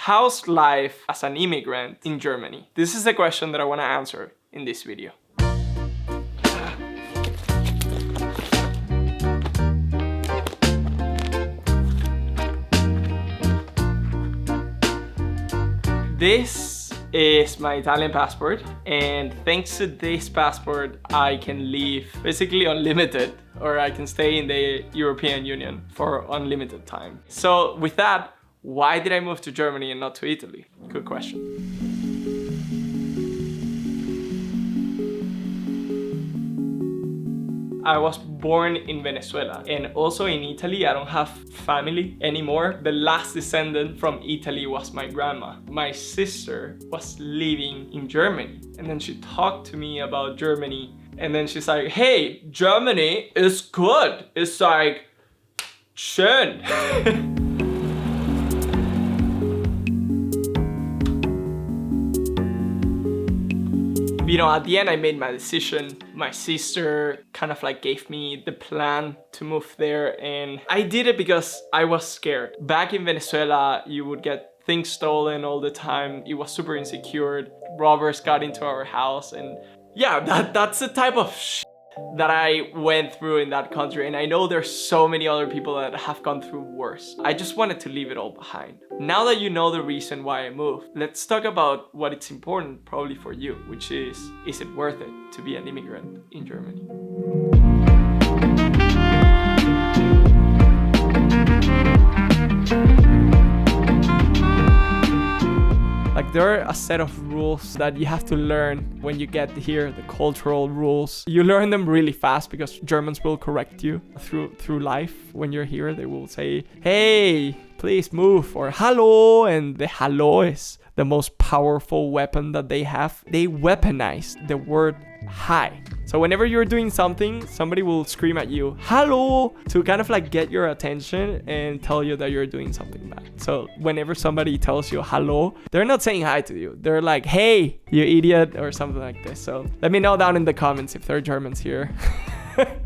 How's life as an immigrant in Germany? This is the question that I want to answer in this video. This is my Italian passport, and thanks to this passport I can leave basically unlimited, or I can stay in the European Union for unlimited time. So with that, why did I move to Germany and not to Italy? Good question. I was born in Venezuela, and also in Italy I don't have family anymore. The last descendant from Italy was my grandma. My sister was living in Germany, and then she talked to me about Germany, and then she's like, hey, Germany is good. It's like, schön. You know, at the end I made my decision. My sister kind of like gave me the plan to move there, and I did it because I was scared. Back in Venezuela, you would get things stolen all the time. It was super insecure. Robbers got into our house, and yeah, that's the type of shit that I went through in that country, and I know there's so many other people that have gone through worse. I just wanted to leave it all behind. Now that you know the reason why I moved, let's talk about what it's important probably for you, which is it worth it to be an immigrant in Germany? Like, there are a set of rules that you have to learn when you get here, the cultural rules. You learn them really fast because Germans will correct you through life. When you're here, they will say, hey, please move, or hallo, and the hallo is the most powerful weapon that they have. They weaponize the word hi. So whenever you're doing something, somebody will scream at you, hello, to kind of like get your attention and tell you that you're doing something bad. So whenever somebody tells you hello, they're not saying hi to you. They're like, hey, you idiot, or something like this. So let me know down in the comments if there are Germans here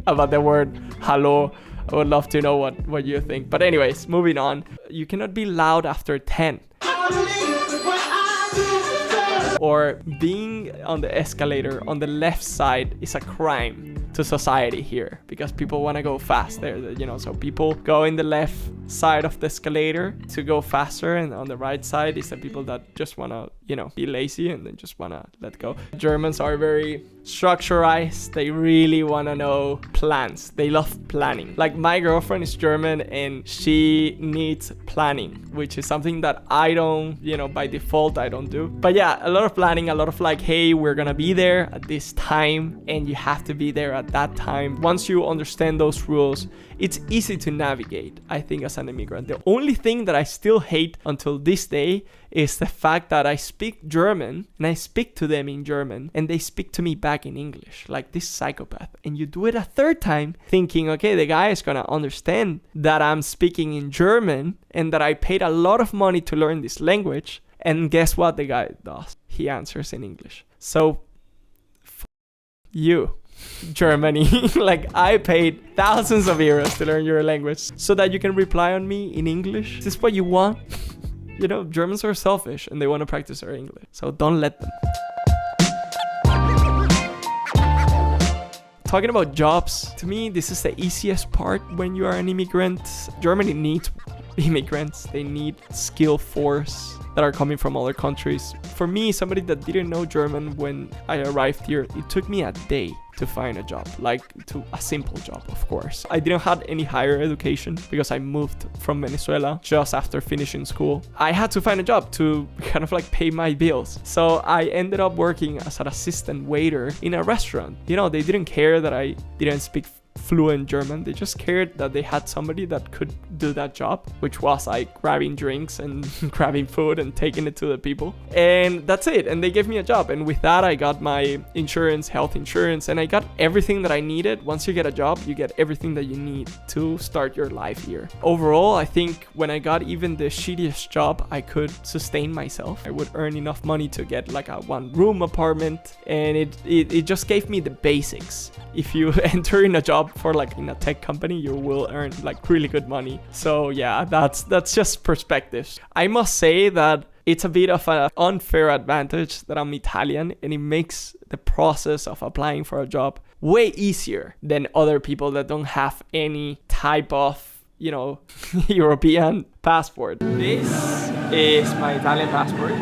about the word hello. I would love to know what you think. But anyways, moving on. You cannot be loud after 10. Or being on the escalator on the left side is a crime to society here, because people want to go fast there, you know, so people go in the left side of the escalator to go faster, and on the right side is the people that just want to, you know, be lazy and then just want to let go. Germans are very structurized. They really want to know plans. They love planning. Like, my girlfriend is German and she needs planning, which is something that I don't, you know, by default I don't do. But yeah, a lot of planning, a lot of like, hey, we're gonna be there at this time and you have to be there at that time. Once you understand those rules, it's easy to navigate, I think, as an immigrant. The only thing that I still hate until this day is the fact that I speak German and I speak to them in German and they speak to me back in English, like this psychopath. And you do it a third time thinking, okay, the guy is gonna understand that I'm speaking in German and that I paid a lot of money to learn this language. And guess what the guy does? He answers in English. So, you, Germany. Like, I paid thousands of euros to learn your language so that you can reply on me in English. Is this what you want? You know, Germans are selfish and they want to practice their English. So don't let them. Talking about jobs, to me, this is the easiest part when you are an immigrant. Germany needs immigrants. They need skilled force that are coming from other countries. For me, somebody that didn't know German when I arrived here, it took me a day to find a job, like to a simple job, of course. I didn't have any higher education because I moved from Venezuela just after finishing school. I had to find a job to kind of like pay my bills. So I ended up working as an assistant waiter in a restaurant. You know, they didn't care that I didn't speak fluent German. They just cared that they had somebody that could do that job, which was like grabbing drinks and grabbing food and taking it to the people. And that's it. And they gave me a job. And with that, I got my insurance, health insurance, and I got everything that I needed. Once you get a job, you get everything that you need to start your life here. Overall, I think when I got even the shittiest job, I could sustain myself. I would earn enough money to get like a one-room apartment, and it just gave me the basics. If you enter in a job job for like in a tech company, you will earn like really good money. So yeah, that's just perspectives. I must say that it's a bit of an unfair advantage that I'm Italian, and it makes the process of applying for a job way easier than other people that don't have any type of, you know, European passport. This is my Italian passport.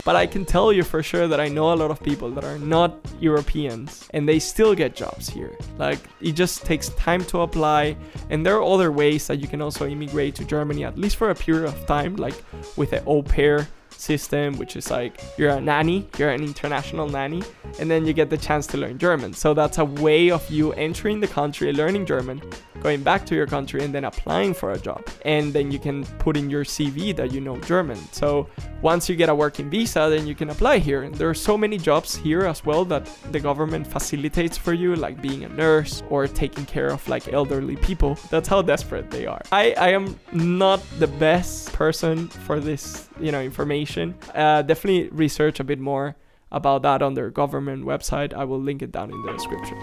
But I can tell you for sure that I know a lot of people that are not Europeans and they still get jobs here. Like, it just takes time to apply. And there are other ways that you can also immigrate to Germany, at least for a period of time, like with an au pair system, which is like you're a nanny, you're an international nanny, and then you get the chance to learn German. So that's a way of you entering the country, learning German, going back to your country, and then applying for a job. And then you can put in your CV that you know German. So once you get a working visa, then you can apply here. And there are so many jobs here as well that the government facilitates for you, like being a nurse or taking care of like elderly people. That's how desperate they are. I am not the best person for this, you know, information. Definitely research a bit more about that on their government website. I will link it down in the description.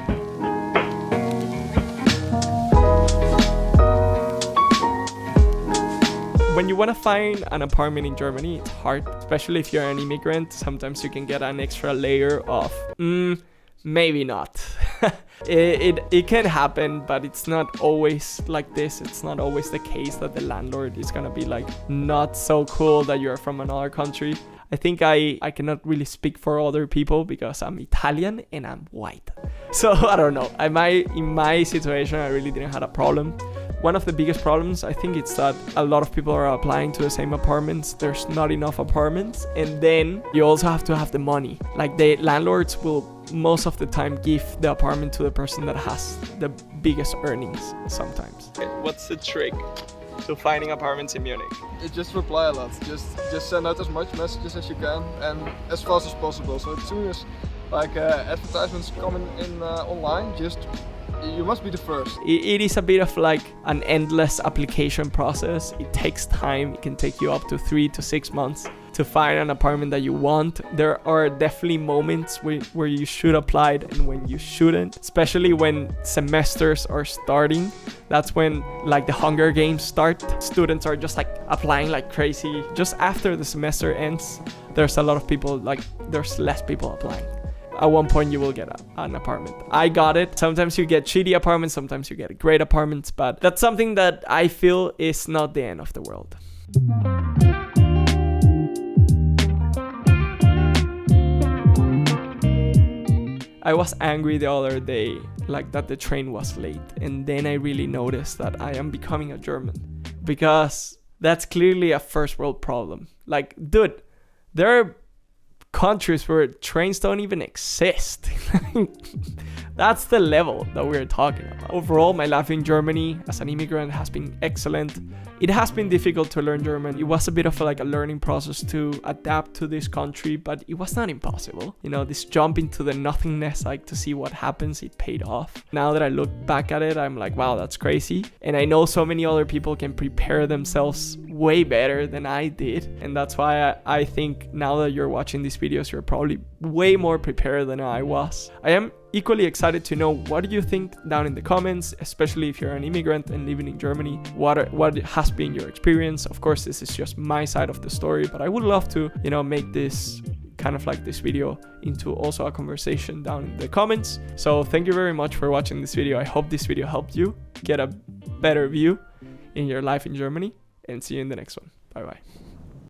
When you want to find an apartment in Germany, it's hard, especially if you're an immigrant. Sometimes you can get an extra layer of, maybe not. It can happen, but it's not always like this. It's not always the case that the landlord is gonna be like not so cool that you're from another country. I think I cannot really speak for other people because I'm Italian and I'm white. So I don't know. In my situation, I really didn't have a problem. One of the biggest problems, I think, it's that a lot of people are applying to the same apartments. There's not enough apartments. And then you also have to have the money. Like, the landlords will most of the time give the apartment to the person that has the biggest earnings sometimes. Okay, what's the trick to finding apartments in Munich? Just reply a lot. Just send out as much messages as you can and as fast as possible. So as soon as like advertisements coming in online, you must be the first. It is a bit of like an endless application process. It takes time. It can take you up to 3 to 6 months to find an apartment that you want. There are definitely moments where you should apply and when you shouldn't, especially when semesters are starting. That's when like the Hunger Games start. Students are just like applying like crazy. Just after the semester ends, there's a lot of people, like there's less people applying. At one point you will get an apartment. I got it. Sometimes you get shitty apartments, sometimes you get great apartments, but that's something that I feel is not the end of the world. I was angry the other day, like that the train was late, and then I really noticed that I am becoming a German, because that's clearly a first world problem. Like, dude, there are countries where trains don't even exist. That's the level that we're talking about. Overall, my life in Germany as an immigrant has been excellent. It has been difficult to learn German. It was a bit of a learning process to adapt to this country, but it was not impossible. You know, this jump into the nothingness, like to see what happens, it paid off. Now that I look back at it, I'm like, wow, that's crazy. And I know so many other people can prepare themselves way better than I did. And that's why I think now that you're watching these videos, you're probably way more prepared than I was. I am equally excited to know what do you think down in the comments, especially if you're an immigrant and living in Germany. What has been your experience? Of course, this is just my side of the story, but I would love to, you know, make this kind of like this video into also a conversation down in the comments. So thank you very much for watching this video. I hope this video helped you get a better view in your life in Germany, and see you in the next one. Bye bye.